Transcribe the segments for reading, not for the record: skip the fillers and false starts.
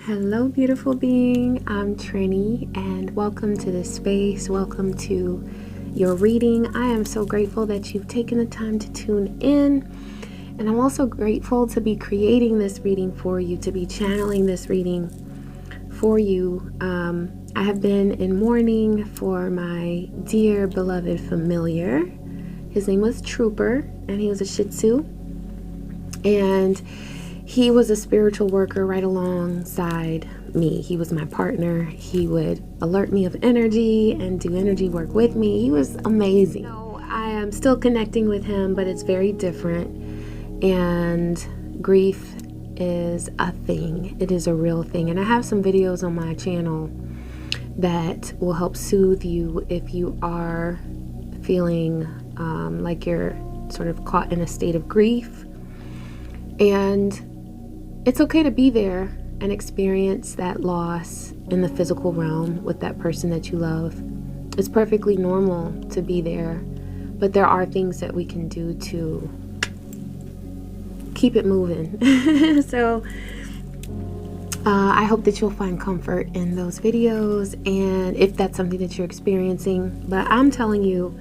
Hello, beautiful being. I'm Trini, and welcome to this space. Welcome to your reading. I am so grateful that you've taken the time to tune in, and I'm also grateful to be creating this reading for you, to be channeling this reading for you. I have been in mourning for my dear beloved familiar. His name was Trooper, and he was a Shih Tzu, and he was a spiritual worker right alongside me. He was my partner. He would alert me of energy and do energy work with me. He was amazing. So I am still connecting with him, but it's very different. And grief is a thing. It is a real thing. And I have some videos on my channel that will help soothe you if you are feeling like you're sort of caught in a state of grief. And it's okay to be there and experience that loss in the physical realm with that person that you love. It's perfectly normal to be there, but there are things that we can do to keep it moving. So I hope that you'll find comfort in those videos, and if that's something that you're experiencing. But I'm telling you,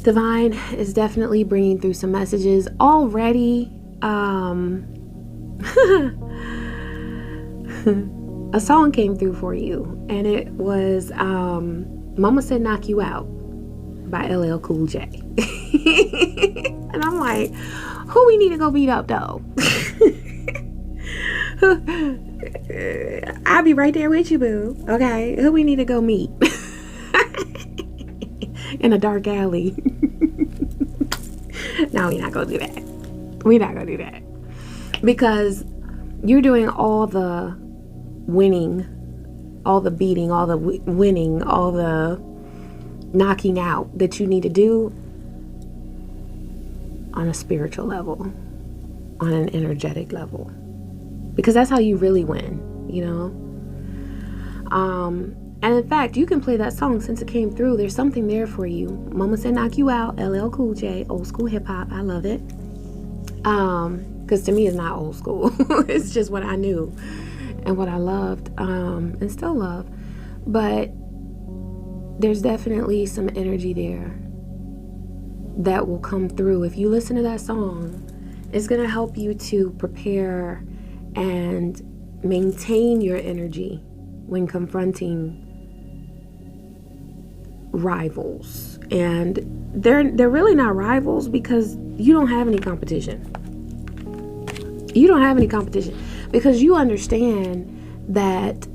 Divine is definitely bringing through some messages already. A song came through for you, and it was Mama Said Knock You Out by LL Cool J. And I'm like, who we need to go beat up though? I'll be right there with you, boo. Okay, who we need to go meet? In a dark alley. No, we're not gonna do that. We're not gonna do that, because you're doing all the winning, all the beating, all the winning, all the knocking out that you need to do on a spiritual level, on an energetic level, because that's how you really win, you know. And in fact, you can play that song since it came through. There's something there for you. Mama Said Knock You Out, LL Cool J, old school hip hop. I love it. Because to me it's not old school. It's just what I knew and what I loved, and still love. But there's definitely some energy there that will come through. If you listen to that song, it's going to help you to prepare and maintain your energy when confronting rivals. And they're really not rivals, because you don't have any competition. You don't have any competition, because you understand that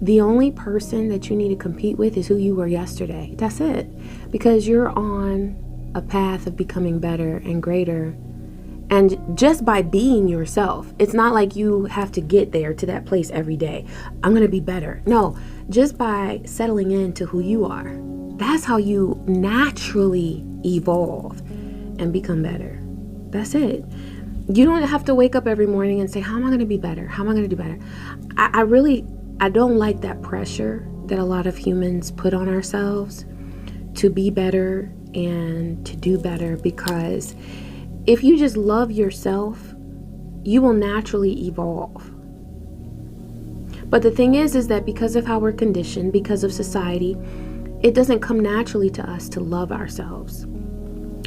the only person that you need to compete with is who you were yesterday. That's it. Because you're on a path of becoming better and greater. And just by being yourself, it's not like you have to get there to that place every day. I'm going to be better. No, just by settling into who you are. That's how you naturally evolve and become better. That's it. You don't have to wake up every morning and say, how am I going to be better? How am I going to do better? I don't like that pressure that a lot of humans put on ourselves to be better and to do better, because if you just love yourself, you will naturally evolve. But the thing is that because of how we're conditioned, because of society, it doesn't come naturally to us to love ourselves,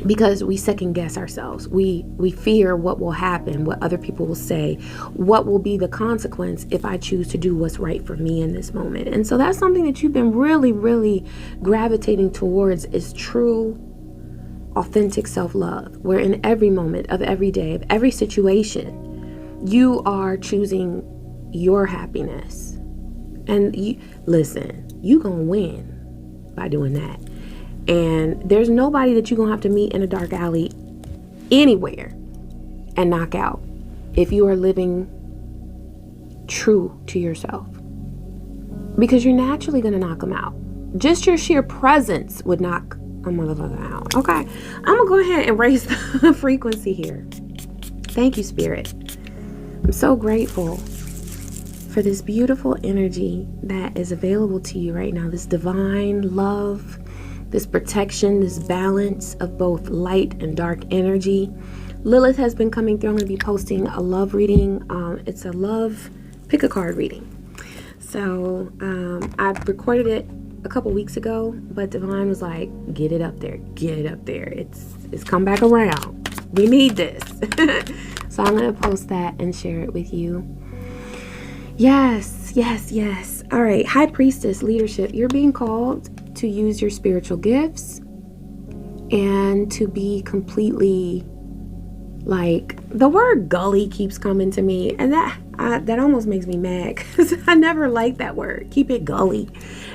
because we second guess ourselves. We fear what will happen, what other people will say, what will be the consequence if I choose to do what's right for me in this moment. And so that's something that you've been really, really gravitating towards, is true, authentic self-love, where in every moment of every day, of every situation, you are choosing your happiness. And you gonna win by doing that. And there's nobody that you're going to have to meet in a dark alley anywhere and knock out if you are living true to yourself. Because you're naturally going to knock them out. Just your sheer presence would knock a motherfucker out. Okay, I'm going to go ahead and raise the frequency here. Thank you, Spirit. I'm so grateful for this beautiful energy that is available to you right now. This divine love, this protection, this balance of both light and dark energy. Lilith has been coming through. I'm going to be posting a love reading. It's a love pick a card reading. So I recorded it a couple weeks ago, but Divine was like, get it up there, get it up there. It's come back around. We need this. So I'm going to post that and share it with you. Yes, yes, yes. All right. High Priestess, leadership. You're being called to use your spiritual gifts and to be completely, like, the word gully keeps coming to me, and that almost makes me mad because I never liked that word. Keep it gully.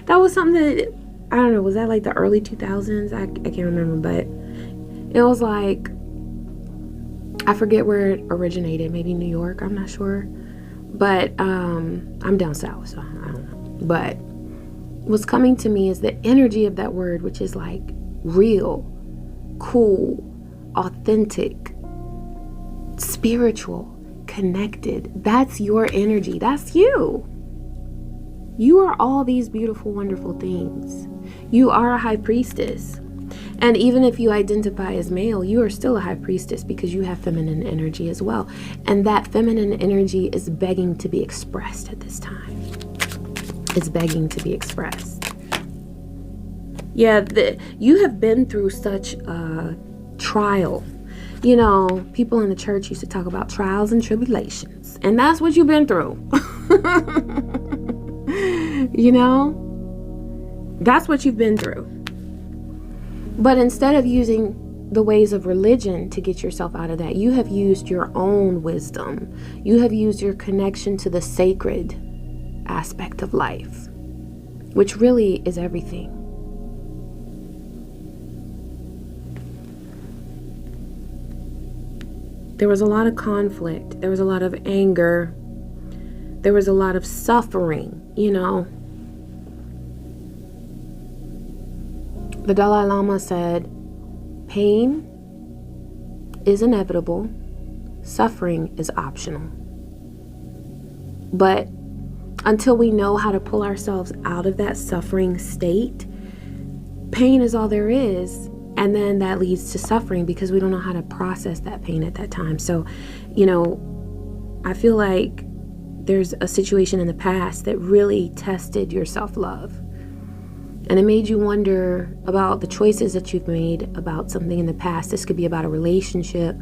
That was something that, I don't know, was that like the early 2000s? I can't remember, but it was like, I forget where it originated. Maybe New York, I'm not sure. But I'm down south, so I don't know. But what's coming to me is the energy of that word, which is like real, cool, authentic, spiritual, connected. That's your energy. That's you. You are all these beautiful, wonderful things. You are a high priestess. And even if you identify as male, you are still a high priestess because you have feminine energy as well. And that feminine energy is begging to be expressed at this time. It's begging to be expressed. Yeah, you have been through such a trial. You know, people in the church used to talk about trials and tribulations. And that's what you've been through. You know? That's what you've been through. But instead of using the ways of religion to get yourself out of that, you have used your own wisdom. You have used your connection to the sacred aspect of life, which really is everything. There was a lot of conflict. There was a lot of anger. There was a lot of suffering, you know. The Dalai Lama said, pain is inevitable, suffering is optional. But until we know how to pull ourselves out of that suffering state, pain is all there is. And then that leads to suffering because we don't know how to process that pain at that time. So, you know, I feel like there's a situation in the past that really tested your self-love. And it made you wonder about the choices that you've made about something in the past. This could be about a relationship,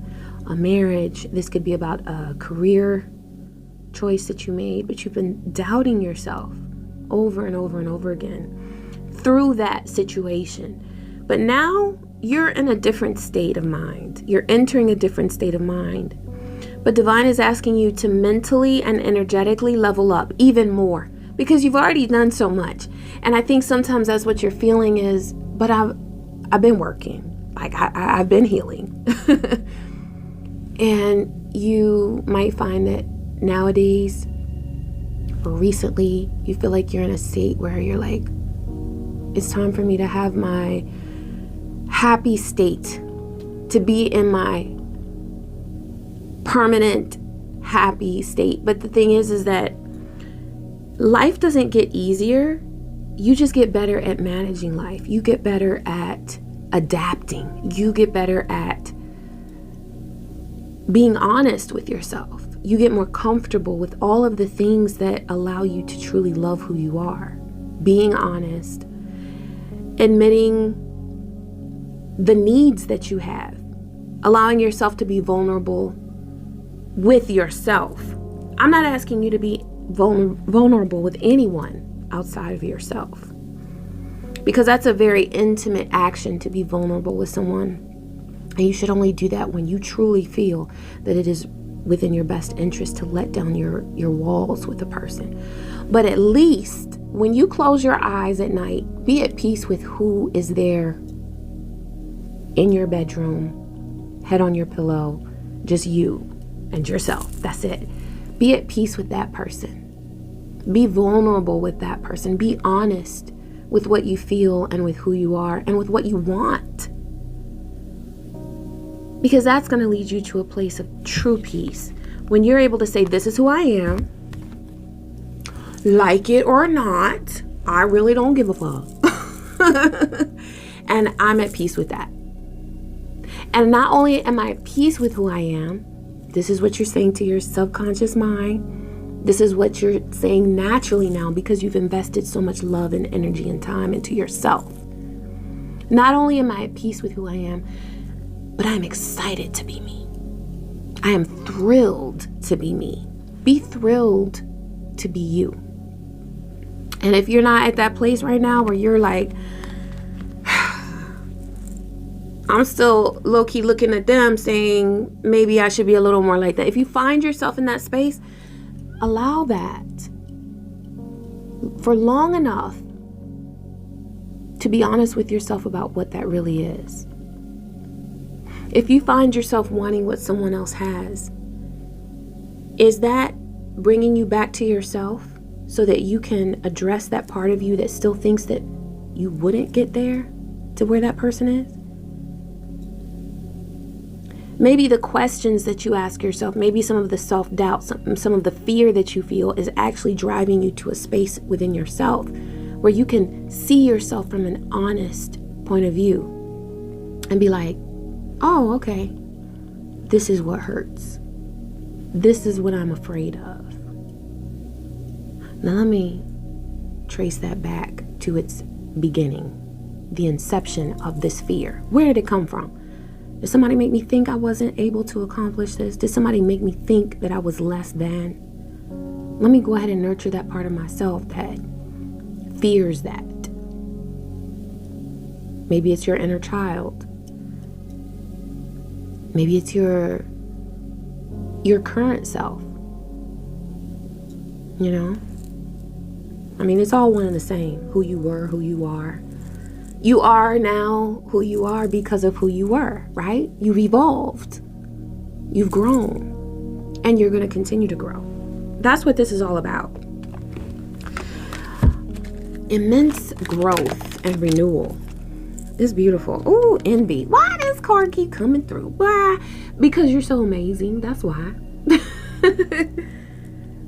a marriage. This could be about a career choice that you made. But you've been doubting yourself over and over and over again through that situation. But now you're in a different state of mind. You're entering a different state of mind. But Divine is asking you to mentally and energetically level up even more, because you've already done so much. And I think sometimes that's what you're feeling is, but I've been working. Like I've been healing. And you might find that nowadays or recently you feel like you're in a state where you're like, it's time for me to have my happy state, to be in my permanent happy state. But the thing is that life doesn't get easier. You just get better at managing life. You get better at adapting. You get better at being honest with yourself. You get more comfortable with all of the things that allow you to truly love who you are. Being honest, admitting the needs that you have, allowing yourself to be vulnerable with yourself. I'm not asking you to be vulnerable with anyone outside of yourself, because that's a very intimate action to be vulnerable with someone, and you should only do that when you truly feel that it is within your best interest to let down your walls with a person. But at least when you close your eyes at night, be at peace with who is there in your bedroom, head on your pillow, just you and yourself. That's it. Be at peace with that person. Be vulnerable with that person. Be honest with what you feel and with who you are and with what you want. Because that's going to lead you to a place of true peace. When you're able to say, this is who I am, like it or not, I really don't give a fuck. And I'm at peace with that. And not only am I at peace with who I am, this is what you're saying to your subconscious mind. This is what you're saying naturally now because you've invested so much love and energy and time into yourself. Not only am I at peace with who I am, but I'm excited to be me. I am thrilled to be me. Be thrilled to be you. And if you're not at that place right now where you're like, I'm still low-key looking at them saying, maybe I should be a little more like that. If you find yourself in that space, allow that for long enough to be honest with yourself about what that really is. If you find yourself wanting what someone else has, is that bringing you back to yourself so that you can address that part of you that still thinks that you wouldn't get there to where that person is? Maybe the questions that you ask yourself, maybe some of the self-doubt, some of the fear that you feel is actually driving you to a space within yourself where you can see yourself from an honest point of view and be like, oh, okay, this is what hurts. This is what I'm afraid of. Now let me trace that back to its beginning, the inception of this fear. Where did it come from? Did somebody make me think I wasn't able to accomplish this? Did somebody make me think that I was less than? Let me go ahead and nurture that part of myself that fears that. Maybe it's your inner child. Maybe it's your current self. You know? I mean, it's all one and the same. Who you were, who you are. You are now who you are because of who you were, right? You've evolved. You've grown. And you're going to continue to grow. That's what this is all about. Immense growth and renewal. It's beautiful. Ooh, envy. Why does card keep coming through? Why? Because you're so amazing. That's why.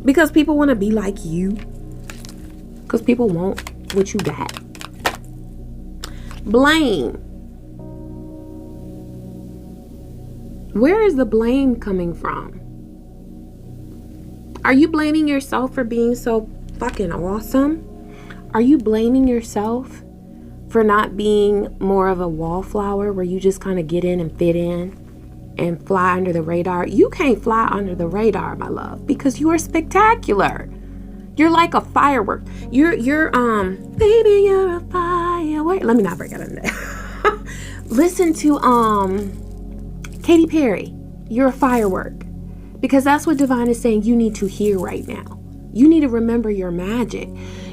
Because people want to be like you. Because people want what you got. Blame. Where is the blame coming from? Are you blaming yourself for being so fucking awesome? Are you blaming yourself for not being more of a wallflower where you just kind of get in and fit in and fly under the radar? You can't fly under the radar, my love, because you are spectacular. You're like a firework. You're baby, you're a firework. Let me not break out into that. Listen to Katy Perry. You're a firework. Because that's what Divine is saying you need to hear right now. You need to remember your magic.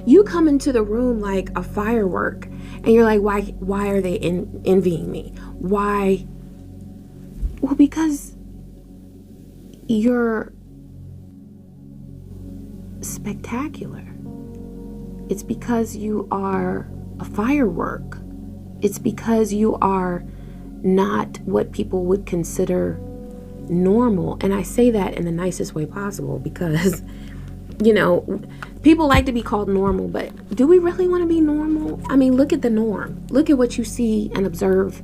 You come into the room like a firework and you're like, why are they envying me? Why? Well, because you're spectacular. It's because you are a firework. It's because you are not what people would consider normal. And I say that in the nicest way possible because, you know, people like to be called normal, but do we really want to be normal? I mean, look at the norm. Look at what you see and observe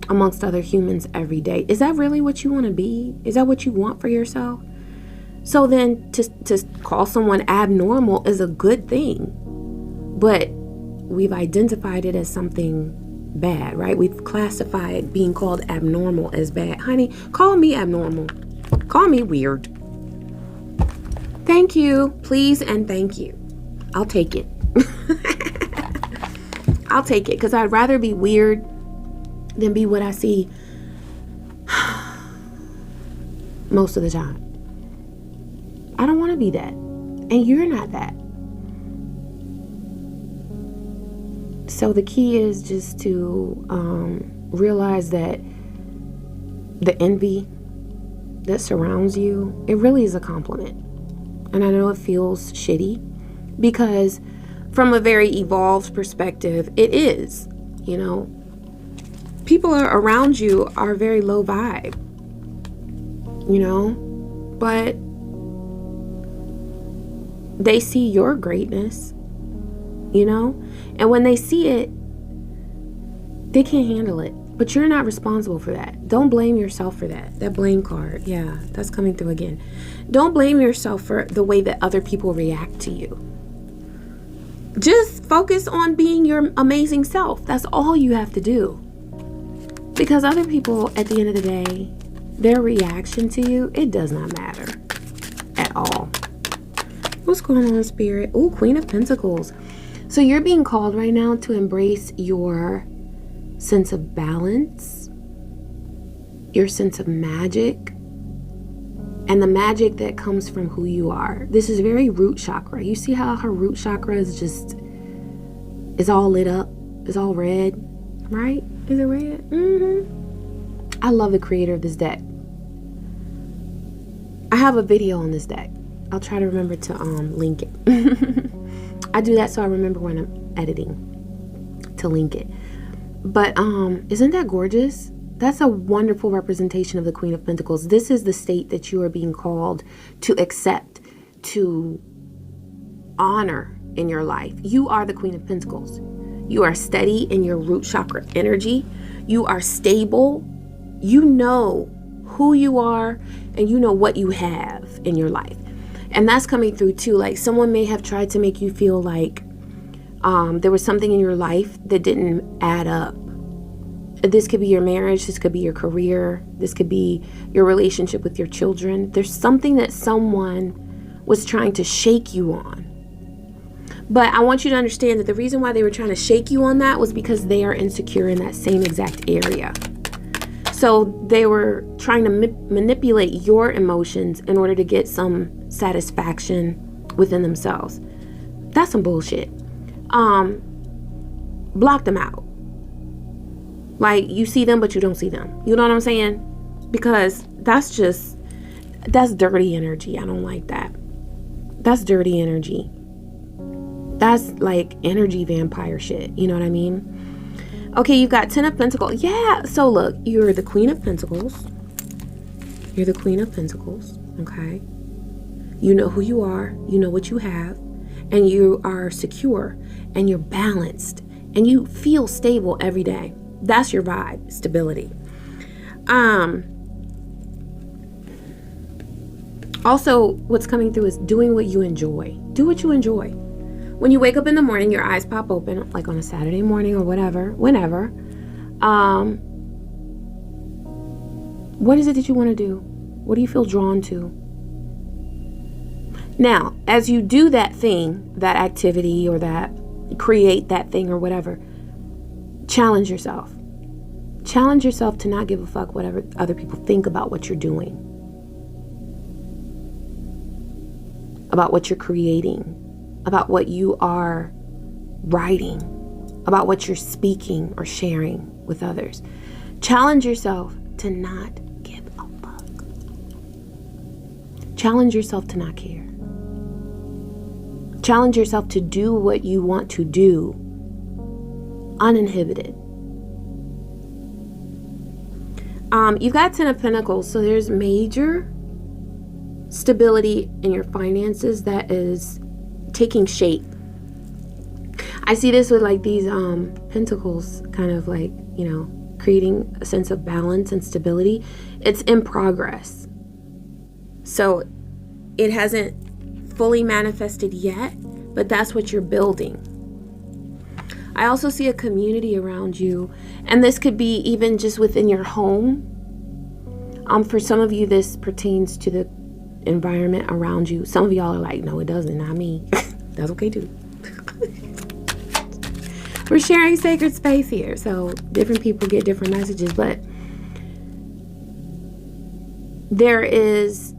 amongst other humans every day. Is that really what you want to be? Is that what you want for yourself? So then to call someone abnormal is a good thing, but we've identified it as something bad, right? We've classified being called abnormal as bad. Honey, call me abnormal. Call me weird. Thank you, please, and thank you. I'll take it. I'll take it because I'd rather be weird than be what I see most of the time. I don't want to be that. And you're not that. So the key is just to realize that the envy that surrounds you, it really is a compliment. And I know it feels shitty because from a very evolved perspective, it is, you know. People around you are very low vibe, you know, but they see your greatness, you know, and when they see it, they can't handle it. But you're not responsible for that. Don't blame yourself for that. That blame card, yeah, that's coming through again. Don't blame yourself for the way that other people react to you. Just focus on being your amazing self. That's all you have to do. Because other people, at the end of the day, their reaction to you, it does not matter at all. What's going on, Spirit? Ooh, Queen of Pentacles. So you're being called right now to embrace your sense of balance, your sense of magic, and the magic that comes from who you are. This is very root chakra. You see how her root chakra is just, is all lit up, is all red, right? Is it red? I love the creator of this deck. I have a video on this deck. I'll try to remember to link it. I do that so I remember when I'm editing to link it. But isn't that gorgeous? That's a wonderful representation of the Queen of Pentacles. This is the state that you are being called to accept, to honor in your life. You are the Queen of Pentacles. You are steady in your root chakra energy. You are stable. You know who you are and you know what you have in your life. And that's coming through too. Like someone may have tried to make you feel like there was something in your life that didn't add up. This could be your marriage. This could be your career. This could be your relationship with your children. There's something that someone was trying to shake you on. But I want you to understand that the reason why they were trying to shake you on that was because they are insecure in that same exact area. So they were trying to manipulate your emotions in order to get some satisfaction within themselves. That's some bullshit. Block them out. Like you see them, but you don't see them. You know what I'm saying? Because that's dirty energy. I don't like that. That's dirty energy. That's like energy vampire shit. You know what I mean? Okay, you've got 10 of Pentacles. Yeah. So look, you're the Queen of Pentacles. You're the Queen of Pentacles. Okay. You know who you are. You know what you have. And you are secure. And you're balanced. And you feel stable every day. That's your vibe. Stability. Also, what's coming through is doing what you enjoy. Do what you enjoy. When you wake up in the morning, your eyes pop open, like on a Saturday morning or whatever, whenever. What is it that you want to do? What do you feel drawn to? Now, as you do that thing, that activity or that, create that thing or whatever, challenge yourself. Challenge yourself to not give a fuck whatever other people think about what you're doing. About what you're creating. About what you are writing, about what you're speaking or sharing with others. Challenge yourself to not give a fuck. Challenge yourself to not care. Challenge yourself to do what you want to do, uninhibited. You've got 10 of Pentacles, so there's major stability in your finances that is taking shape. I see this with like these pentacles kind of like, you know, creating a sense of balance and stability. It's in progress. So it hasn't fully manifested yet, but that's what you're building. I also see a community around you, and this could be even just within your home. For some of you, this pertains to the environment around you. Some of y'all are like, no, it doesn't, not me. That's okay too. We're sharing sacred space here, so different people get different messages, but there is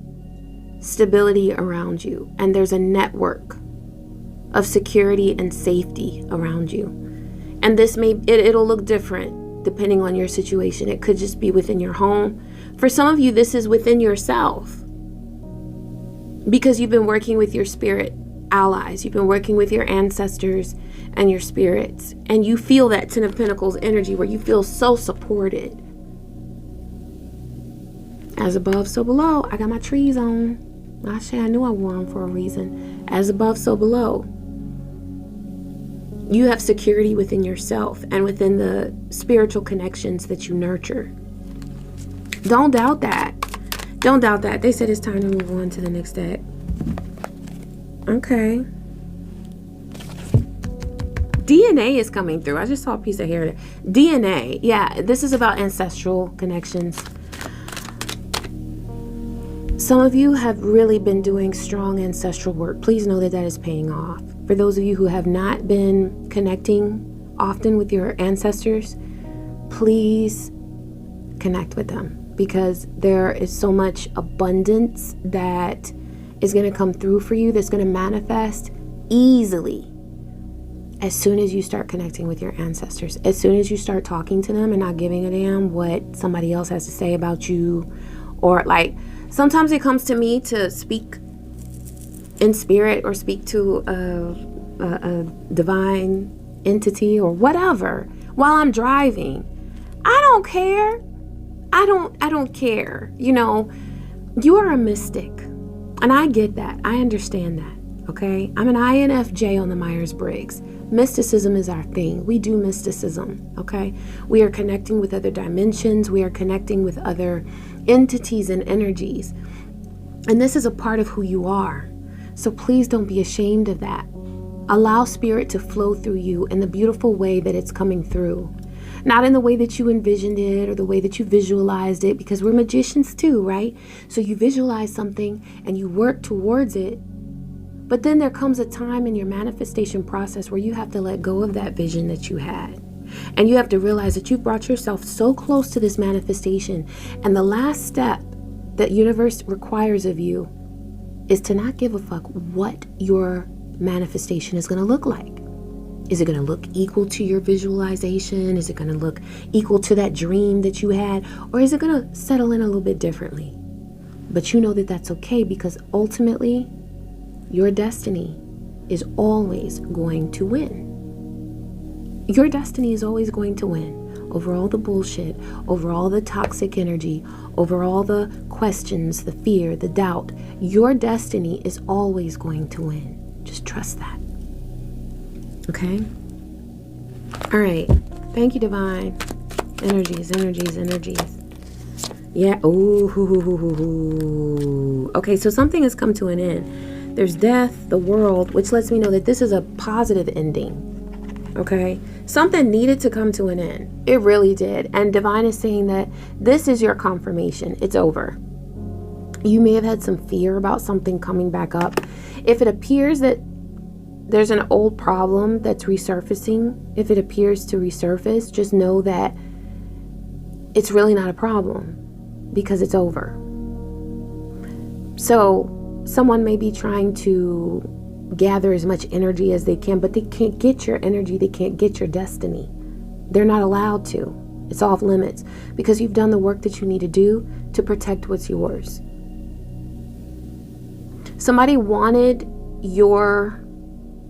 stability around you, and there's a network of security and safety around you. And this it'll look different depending on your situation. It could just be within your home. For some of you, this is within yourself, because you've been working with your spirit allies. You've been working with your ancestors and your spirits, and you feel that 10 of Pentacles energy where you feel so supported. As above, so below. I got my trees on. I knew I wore them for a reason. As above, so below. You have security within yourself and within the spiritual connections that you nurture. Don't doubt that. Don't doubt that. They said it's time to move on to the next deck. Okay. DNA is coming through. I just saw a piece of hair there. DNA. Yeah, this is about ancestral connections. Some of you have really been doing strong ancestral work. Please know that that is paying off. For those of you who have not been connecting often with your ancestors, please connect with them, because there is so much abundance that is going to come through for you, that's going to manifest easily as soon as you start connecting with your ancestors, as soon as you start talking to them and not giving a damn what somebody else has to say about you. Or like, sometimes it comes to me to speak in spirit or speak to a divine entity or whatever while I'm driving. I don't care. I don't care. You know, you are a mystic, and I get that. I understand that. Okay, I'm an INFJ on the Myers-Briggs. Mysticism is our thing. We do mysticism. Okay, we are connecting with other dimensions. We are connecting with other entities and energies, and this is a part of who you are. So please don't be ashamed of that. Allow spirit to flow through you in the beautiful way that it's coming through. Not in the way that you envisioned it or the way that you visualized it, because we're magicians too, right? So you visualize something and you work towards it. But then there comes a time in your manifestation process where you have to let go of that vision that you had. And you have to realize that you've brought yourself so close to this manifestation. And the last step that universe requires of you is to not give a fuck what your manifestation is going to look like. Is it going to look equal to your visualization? Is it going to look equal to that dream that you had? Or is it going to settle in a little bit differently? But you know that that's okay, because ultimately your destiny is always going to win. Your destiny is always going to win over all the bullshit, over all the toxic energy, over all the questions, the fear, the doubt. Your destiny is always going to win. Just trust that. Okay? All right. Thank you, divine. Energies. Yeah. Ooh. Okay, so something has come to an end. There's death, the world, which lets me know that this is a positive ending. Okay? Something needed to come to an end. It really did. And divine is saying that this is your confirmation. It's over. You may have had some fear about something coming back up. If it appears that there's an old problem that's resurfacing, if it appears to resurface, just know that it's really not a problem, because it's over. So someone may be trying to gather as much energy as they can, but they can't get your energy. They can't get your destiny. They're not allowed to. It's off limits, because you've done the work that you need to do to protect what's yours. Somebody wanted your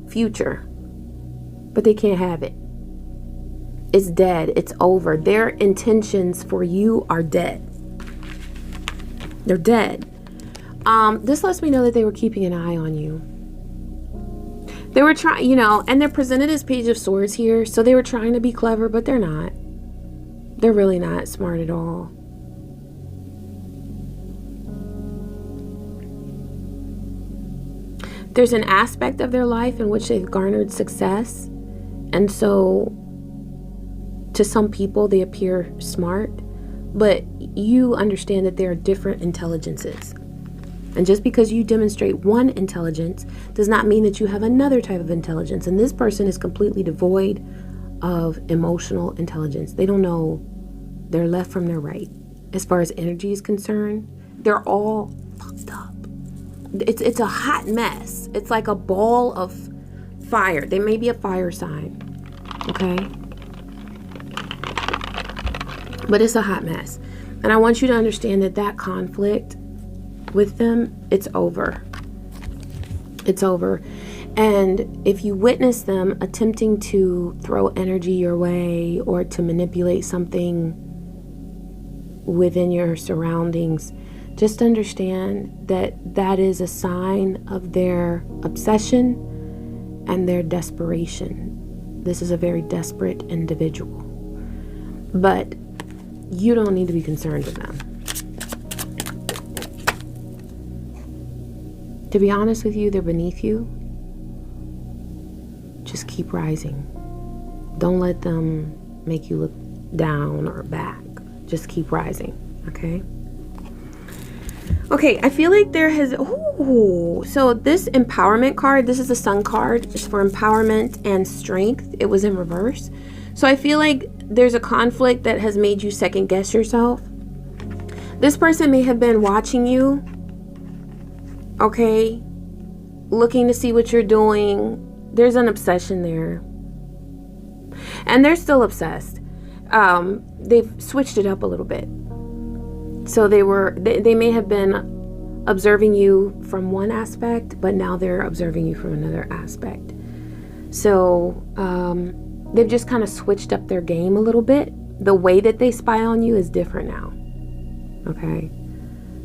future, but they can't have it. It's dead. It's over. Their intentions for you are dead. They're dead. This lets me know that they were keeping an eye on you. They were trying, you know, and they're presented as Page of Swords here, so they were trying to be clever, but they're not. They're really not smart at all. There's an aspect of their life in which they've garnered success, and so to some people they appear smart, but you understand that there are different intelligences. And just because you demonstrate one intelligence does not mean that you have another type of intelligence. And this person is completely devoid of emotional intelligence. They don't know their left from their right. As far as energy is concerned, they're all fucked up. It's a hot mess. It's like a ball of fire. They may be a fire sign, okay? But it's a hot mess. And I want you to understand that that conflict with them, it's over. It's over. And if you witness them attempting to throw energy your way or to manipulate something within your surroundings, just understand that that is a sign of their obsession and their desperation. This is a very desperate individual. But you don't need to be concerned with them. To be honest with you, they're beneath you. Just keep rising. Don't let them make you look down or back. Just keep rising, okay? Okay, I feel like there has... Ooh, so this empowerment card, this is the Sun card. It's for empowerment and strength. It was in reverse. So I feel like there's a conflict that has made you second guess yourself. This person may have been watching you, okay, looking to see what you're doing. There's an obsession there. And they're still obsessed. They've switched it up a little bit. So they may have been observing you from one aspect, but now they're observing you from another aspect. So they've just kind of switched up their game a little bit. The way that they spy on you is different now. Okay?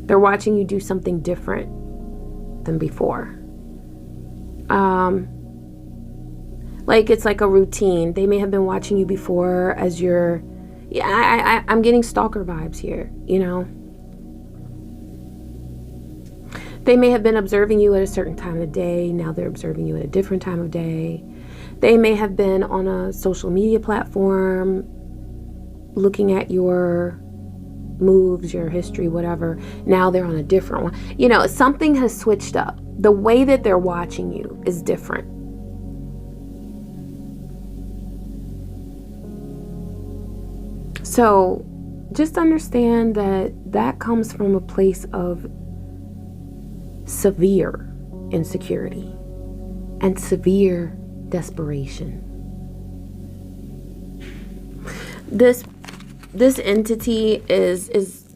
They're watching you do something different than before. Like it's like a routine. They may have been watching you before as you're... Yeah, I'm getting stalker vibes here, you know? They may have been observing you at a certain time of the day. Now they're observing you at a different time of day. They may have been on a social media platform looking at your moves, your history, whatever. Now they're on a different one. You know, something has switched up. The way that they're watching you is different. So just understand that that comes from a place of severe insecurity and severe desperation. This entity is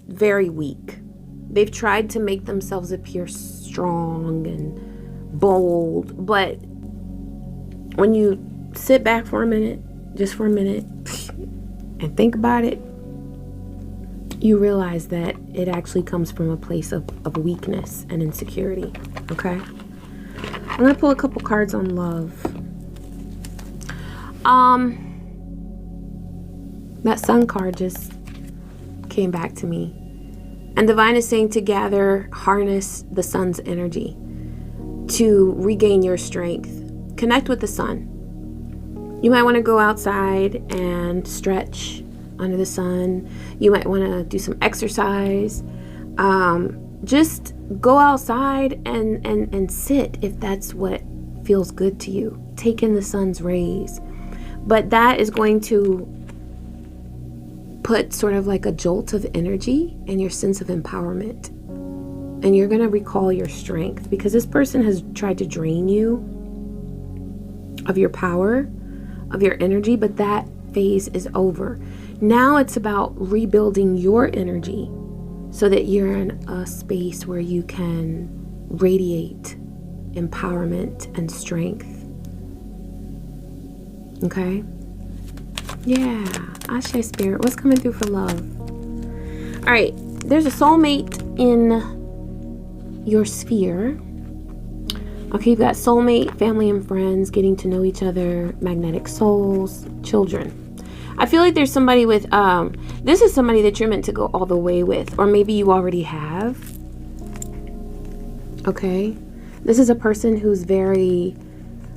very weak. They've tried to make themselves appear strong and bold, but when you sit back for a minute, just for a minute, and think about it, you realize that it actually comes from a place of weakness and insecurity, okay? I'm going to pull a couple cards on love. That Sun card just came back to me. And Divine is saying to gather, harness the Sun's energy to regain your strength. Connect with the Sun. You might want to go outside and stretch under the sun. You might want to do some exercise. Just go outside and sit if that's what feels good to you. Take in the sun's rays. But that is going to put sort of like a jolt of energy in your sense of empowerment. And you're going to recall your strength, because this person has tried to drain you of your power, of your energy, but that phase is over. Now it's about rebuilding your energy so that you're in a space where you can radiate empowerment and strength. Okay? Yeah. Ashe Spirit, what's coming through for love? All right. There's a soulmate in your sphere. Okay, you've got soulmate, family and friends, getting to know each other, magnetic souls, children. I feel like there's somebody with, this is somebody that you're meant to go all the way with, or maybe you already have. Okay. This is a person who's very,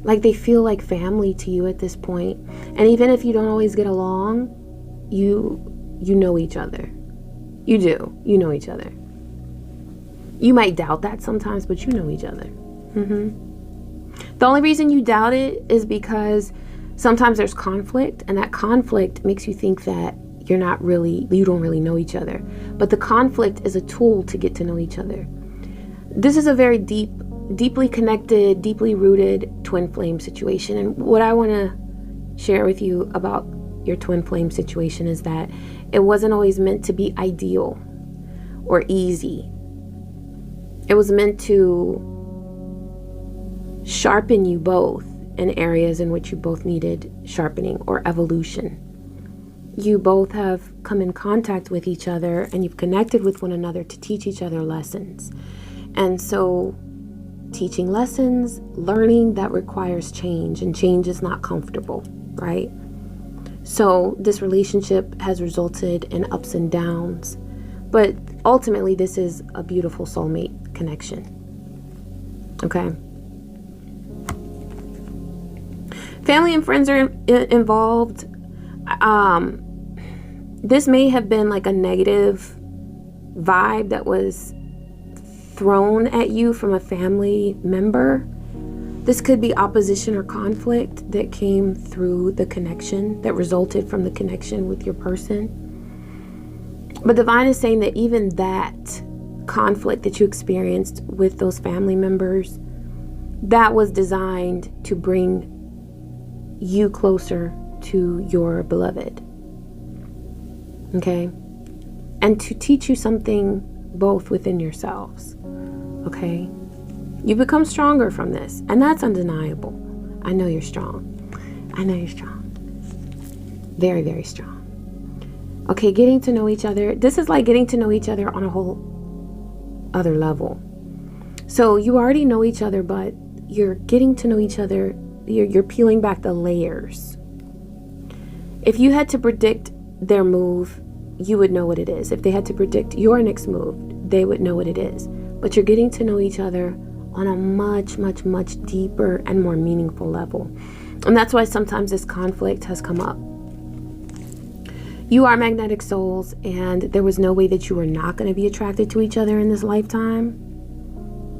like, they feel like family to you at this point. And even if you don't always get along, you know each other. You do. You know each other. You might doubt that sometimes, but you know each other. The only reason you doubt it is because sometimes there's conflict, and that conflict makes you think that you don't really know each other. But the conflict is a tool to get to know each other. This is a very deeply connected, deeply rooted twin flame situation. And what I want to share with you about your twin flame situation is that it wasn't always meant to be ideal or easy. It was meant to sharpen you both in areas in which you both needed sharpening or evolution. You both have come in contact with each other, and you've connected with one another to teach each other lessons. And so teaching lessons, learning, that requires change, and change is not comfortable. right? So this relationship has resulted in ups and downs, but ultimately this is a beautiful soulmate connection. Okay. Family and friends are involved. This may have been like a negative vibe that was thrown at you from a family member. This could be opposition or conflict that came through the connection, that resulted from the connection with your person. But Divine is saying that even that conflict that you experienced with those family members, that was designed to bring you closer to your beloved. Okay? And to teach you something both within yourselves. Okay? You become stronger from this, and that's undeniable. I know you're strong. I know you're strong. Very, very strong. Okay, getting to know each other. This is like getting to know each other on a whole other level. So you already know each other, but you're getting to know each other. You're peeling back the layers. If you had to predict their move, you would know what it is. If they had to predict your next move, they would know what it is. But you're getting to know each other on a much, much, much deeper and more meaningful level. And that's why sometimes this conflict has come up. You are magnetic souls, and there was no way that you were not going to be attracted to each other in this lifetime.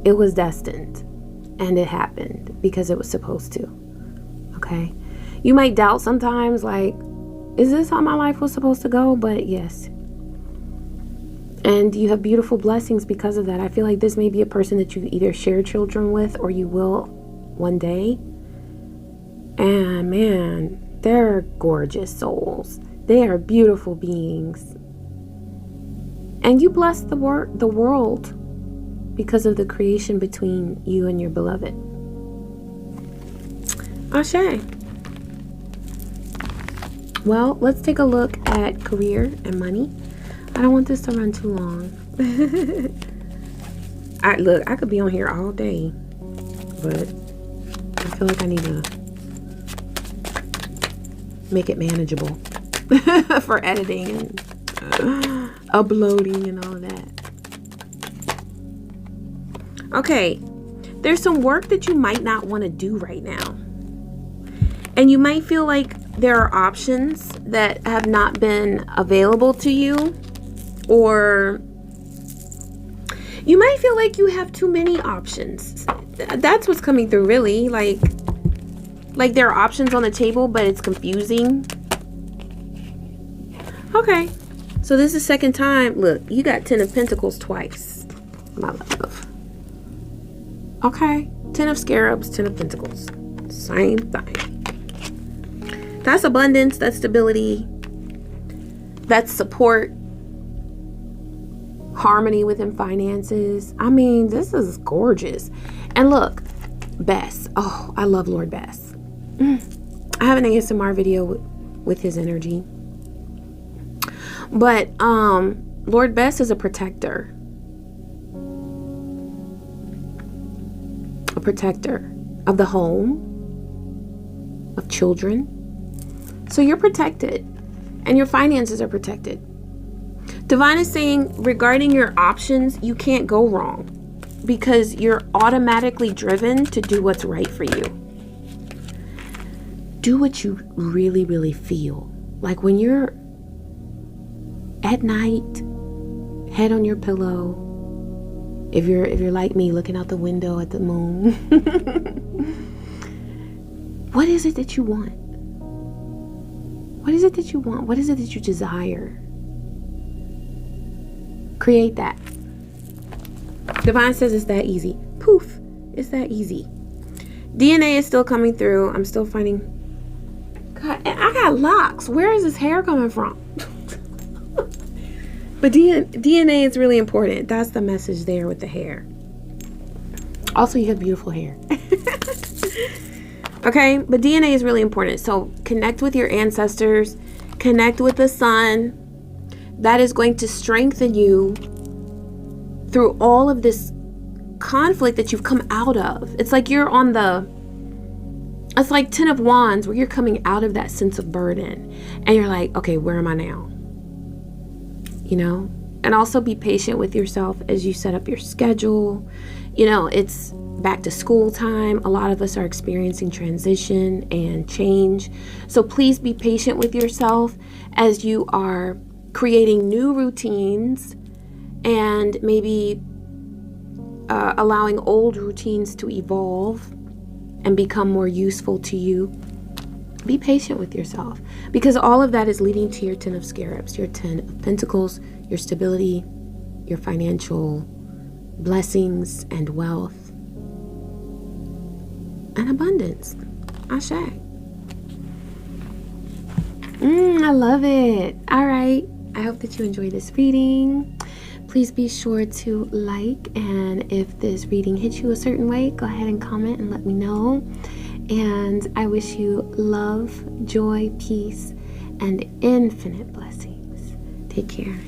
It was destined, and it happened because it was supposed to. Okay? You might doubt sometimes, like, is this how my life was supposed to go? But yes. And you have beautiful blessings because of that. I feel like this may be a person that you either share children with or you will one day. And man, they're gorgeous souls. They are beautiful beings. And you bless the world because of the creation between you and your beloved. Ashe. Well, let's take a look at career and money. I don't want this to run too long. I could be on here all day, but I feel like I need to make it manageable for editing and uploading and all of that. Okay, there's some work that you might not want to do right now. And you might feel like there are options that have not been available to you. Or you might feel like you have too many options. That's what's coming through, really. Like there are options on the table, but it's confusing. Okay. So this is the second time. Look, you got 10 of Pentacles twice, my love. Okay. 10 of Scarabs, 10 of Pentacles. Same thing. That's abundance. That's stability. That's support. Harmony within finances. I mean, this is gorgeous. And look, Bess. Oh, I love Lord Bess. I have an ASMR video with his energy. But Lord Bess is a protector. A protector of the home, of children. So you're protected, and your finances are protected. Divine is saying regarding your options, you can't go wrong because you're automatically driven to do what's right for you. Do what you really, really feel. Like when you're at night, head on your pillow. If you're like me, looking out the window at the moon. What is it that you want? What is it that you want? What is it that you desire? Create that. Divine says it's that easy. Poof. It's that easy. DNA is still coming through. I'm still finding. God, I got locks. Where is this hair coming from? But DNA is really important. That's the message there with the hair. Also, you have beautiful hair. Okay, but DNA is really important. So connect with your ancestors. Connect with the sun. That is going to strengthen you through all of this conflict that you've come out of. It's like you're on the It's like 10 of Wands, where you're coming out of that sense of burden and you're like, okay, where am I now? You know? And also be patient with yourself as you set up your schedule. You know, it's back to school time. A lot of us are experiencing transition and change. So please be patient with yourself as you are creating new routines and maybe allowing old routines to evolve and become more useful to you. Be patient with yourself, because all of that is leading to your 10 of Scarabs, your 10 of Pentacles, your stability, your financial blessings and wealth and abundance. Ashe. I love it. All right. I hope that you enjoyed this reading. Please be sure to like, and if this reading hit you a certain way, go ahead and comment and let me know. And I wish you love, joy, peace, and infinite blessings. Take care.